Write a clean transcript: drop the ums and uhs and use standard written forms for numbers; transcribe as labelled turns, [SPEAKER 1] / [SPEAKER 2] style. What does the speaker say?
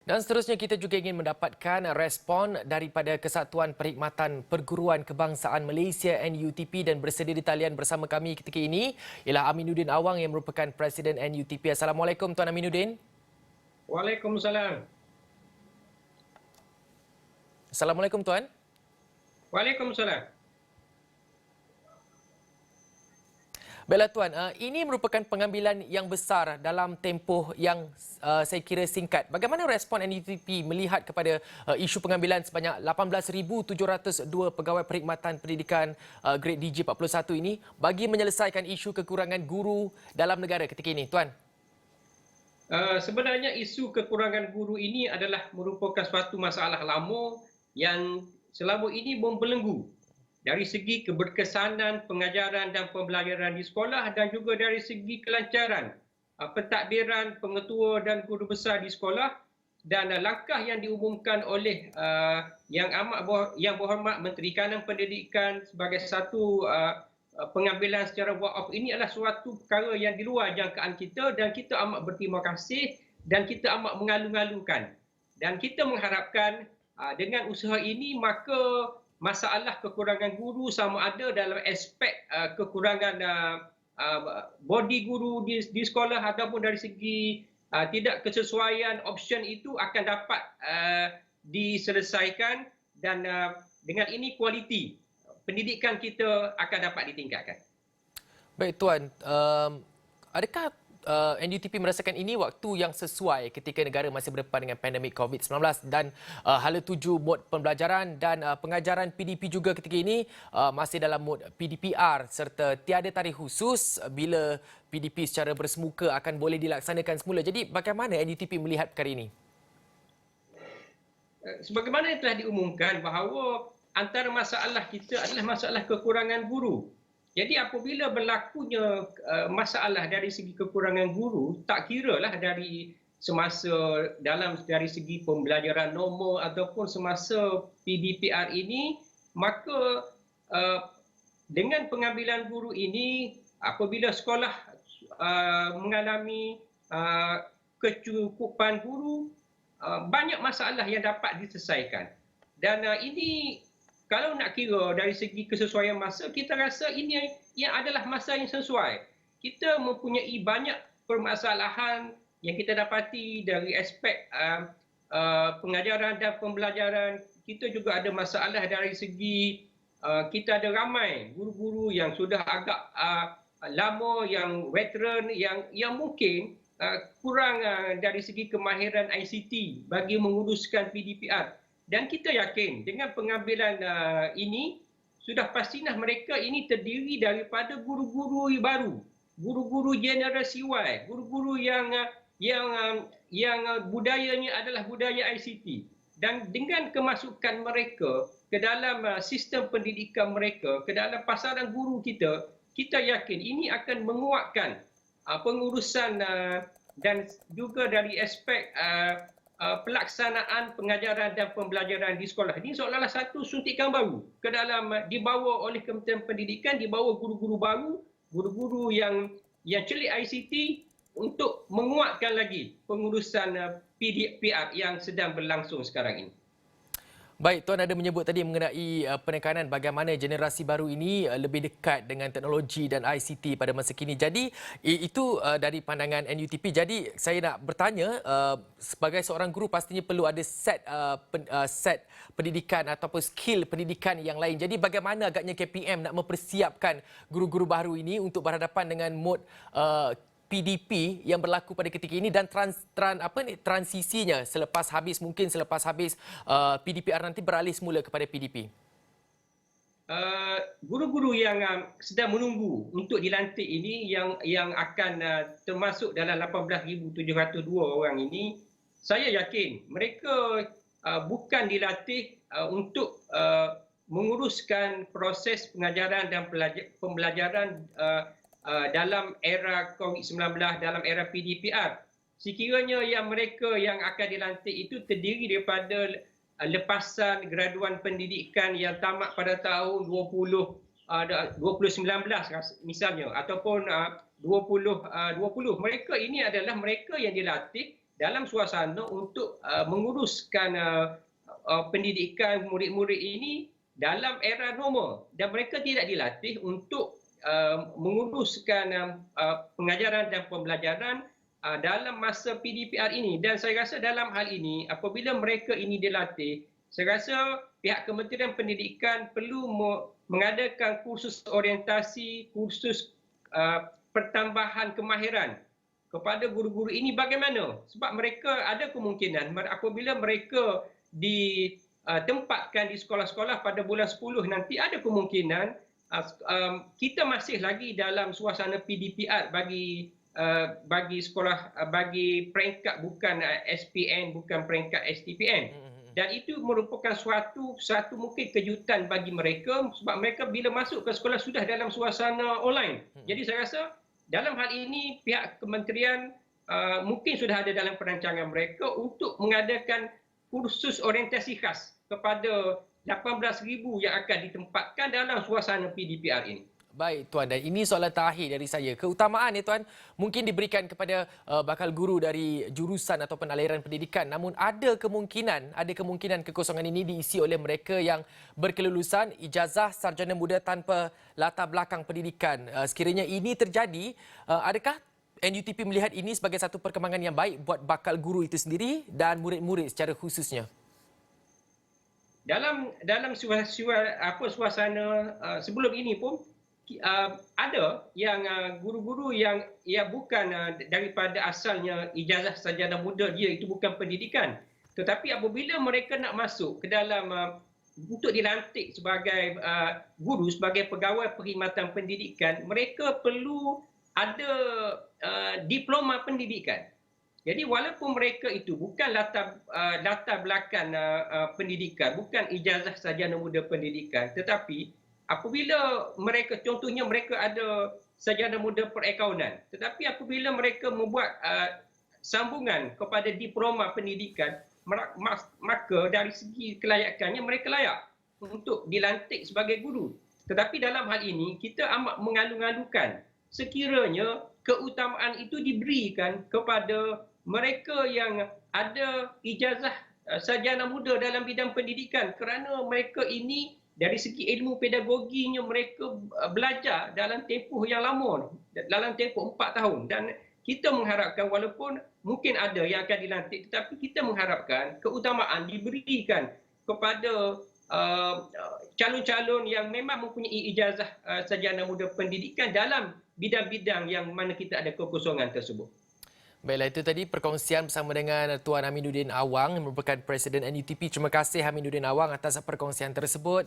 [SPEAKER 1] Dan seterusnya kita juga ingin mendapatkan respon daripada Kesatuan Perkhidmatan Perguruan Kebangsaan Malaysia NUTP dan bersedia di talian bersama kami ketika ini ialah Aminuddin Awang yang merupakan Presiden NUTP. Assalamualaikum Tuan Aminuddin.
[SPEAKER 2] Waalaikumsalam.
[SPEAKER 1] Assalamualaikum Tuan.
[SPEAKER 2] Waalaikumsalam.
[SPEAKER 1] Baiklah Tuan, ini merupakan pengambilan yang besar dalam tempoh yang saya kira singkat. Bagaimana respon NUTP melihat kepada isu pengambilan sebanyak 18,702 pegawai perkhidmatan pendidikan grade DG41 ini bagi menyelesaikan isu kekurangan guru dalam negara ketika ini, Tuan?
[SPEAKER 2] Sebenarnya isu kekurangan guru ini adalah merupakan suatu masalah lama yang selama ini membelenggu dari segi keberkesanan pengajaran dan pembelajaran di sekolah dan juga dari segi kelancaran pentadbiran pengetua dan guru besar di sekolah dan langkah yang diumumkan oleh yang berhormat Menteri Kanan Pendidikan sebagai satu pengambilan secara walk-off ini adalah suatu perkara yang di luar jangkaan kita dan kita amat berterima kasih dan kita amat mengalu-alukan dan kita mengharapkan dengan usaha ini maka masalah kekurangan guru sama ada dalam aspek kekurangan body guru di sekolah ataupun dari segi tidak kesesuaian option itu akan dapat diselesaikan dan dengan ini kualiti pendidikan kita akan dapat ditingkatkan.
[SPEAKER 1] Baik Tuan, adakah NUTP merasakan ini waktu yang sesuai ketika negara masih berdepan dengan pandemik COVID-19 dan hala tuju mod pembelajaran dan pengajaran PDP juga ketika ini masih dalam mod PDPR serta tiada tarikh khusus bila PDP secara bersemuka akan boleh dilaksanakan semula. Jadi bagaimana NUTP melihat perkara ini?
[SPEAKER 2] Sebagaimana yang telah diumumkan bahawa antara masalah kita adalah masalah kekurangan guru. Jadi apabila berlakunya masalah dari segi kekurangan guru, tak kiralah dari semasa dari segi pembelajaran normal ataupun semasa PDPR ini, maka dengan pengambilan guru ini, apabila sekolah mengalami kecukupan guru, banyak masalah yang dapat diselesaikan. Dan ini kalau nak kira dari segi kesesuaian masa, kita rasa ini yang adalah masa yang sesuai. Kita mempunyai banyak permasalahan yang kita dapati dari aspek pengajaran dan pembelajaran. Kita juga ada masalah dari segi kita ada ramai guru-guru yang sudah agak lama, yang veteran, yang mungkin kurang dari segi kemahiran ICT bagi menguruskan PDPR. Dan kita yakin dengan pengambilan ini, sudah pastilah mereka ini terdiri daripada guru-guru baru, guru-guru generasi Y, guru-guru yang budayanya adalah budaya ICT. Dan dengan kemasukan mereka ke dalam sistem pendidikan mereka, ke dalam pasaran guru kita, kita yakin ini akan menguatkan pengurusan dan juga dari aspek pelaksanaan pengajaran dan pembelajaran di sekolah. Ini seolah-olah satu suntikan baru ke dalam dibawa oleh Kementerian Pendidikan, dibawa guru-guru baru, guru-guru yang celik ICT untuk menguatkan lagi pengurusan PDPR yang sedang berlangsung sekarang ini.
[SPEAKER 1] Baik, Tuan ada menyebut tadi mengenai penekanan bagaimana generasi baru ini lebih dekat dengan teknologi dan ICT pada masa kini. Jadi, itu dari pandangan NUTP. Jadi, saya nak bertanya, sebagai seorang guru pastinya perlu ada set pendidikan ataupun skill pendidikan yang lain. Jadi, bagaimana agaknya KPM nak mempersiapkan guru-guru baru ini untuk berhadapan dengan mod PDP yang berlaku pada ketika ini dan transisinya selepas habis PDPR nanti beralih semula kepada PDP.
[SPEAKER 2] Guru-guru yang sedang menunggu untuk dilantik ini yang akan termasuk dalam 18,702 orang ini, saya yakin mereka bukan dilatih untuk menguruskan proses pengajaran dan pembelajaran dalam era COVID-19, dalam era PDPR. Sekiranya mereka yang akan dilantik itu terdiri daripada lepasan graduan pendidikan yang tamat pada tahun 2019 misalnya ataupun 2020. Mereka ini adalah mereka yang dilatih dalam suasana untuk menguruskan pendidikan murid-murid ini dalam era normal, dan mereka tidak dilatih untuk menguruskan pengajaran dan pembelajaran dalam masa PDPR ini. Dan saya rasa dalam hal ini, apabila mereka ini dilatih, saya rasa pihak Kementerian Pendidikan perlu mengadakan kursus orientasi, kursus pertambahan kemahiran kepada guru-guru ini. Bagaimana? Sebab mereka ada kemungkinan apabila mereka ditempatkan di sekolah-sekolah pada bulan 10 nanti, ada kemungkinan kita masih lagi dalam suasana PDPR bagi sekolah, bagi peringkat bukan SPN, bukan peringkat STPN. Dan itu merupakan suatu mungkin kejutan bagi mereka, sebab mereka bila masuk ke sekolah sudah dalam suasana online. Jadi saya rasa dalam hal ini pihak kementerian mungkin sudah ada dalam perancangan mereka untuk mengadakan kursus orientasi khas kepada 18,000 yang akan ditempatkan dalam suasana PDPR ini.
[SPEAKER 1] Baik Tuan, dan ini soalan terakhir dari saya. Keutamaan ya Tuan mungkin diberikan kepada bakal guru dari jurusan ataupun aliran pendidikan, namun ada kemungkinan kekosongan ini diisi oleh mereka yang berkelulusan ijazah sarjana muda tanpa latar belakang pendidikan. Sekiranya ini terjadi, adakah NUTP melihat ini sebagai satu perkembangan yang baik buat bakal guru itu sendiri dan murid-murid secara khususnya?
[SPEAKER 2] Dalam suasana sebelum ini pun ada yang guru-guru yang bukan daripada asalnya ijazah sarjana muda, dia itu bukan pendidikan, tetapi apabila mereka nak masuk ke dalam untuk dilantik sebagai guru, sebagai pegawai perkhidmatan pendidikan, mereka perlu ada diploma pendidikan. Jadi walaupun mereka itu bukan latar belakang pendidikan, bukan ijazah sarjana muda pendidikan, tetapi apabila mereka, contohnya mereka ada sarjana muda perakaunan, tetapi apabila mereka membuat sambungan kepada diploma pendidikan, maka dari segi kelayakannya mereka layak untuk dilantik sebagai guru. Tetapi dalam hal ini kita amat mengalu-alukan sekiranya keutamaan itu diberikan kepada mereka yang ada ijazah sarjana muda dalam bidang pendidikan, kerana mereka ini dari segi ilmu pedagoginya mereka belajar dalam tempoh yang lama, dalam tempoh 4 tahun. Dan kita mengharapkan, walaupun mungkin ada yang akan dilantik, tetapi kita mengharapkan keutamaan diberikan kepada calon-calon yang memang mempunyai ijazah sarjana muda pendidikan dalam bidang-bidang yang mana kita ada kekosongan tersebut.
[SPEAKER 1] Baiklah, itu tadi perkongsian bersama dengan Tuan Aminuddin Awang yang merupakan Presiden NUTP. Terima kasih Aminuddin Awang atas perkongsian tersebut.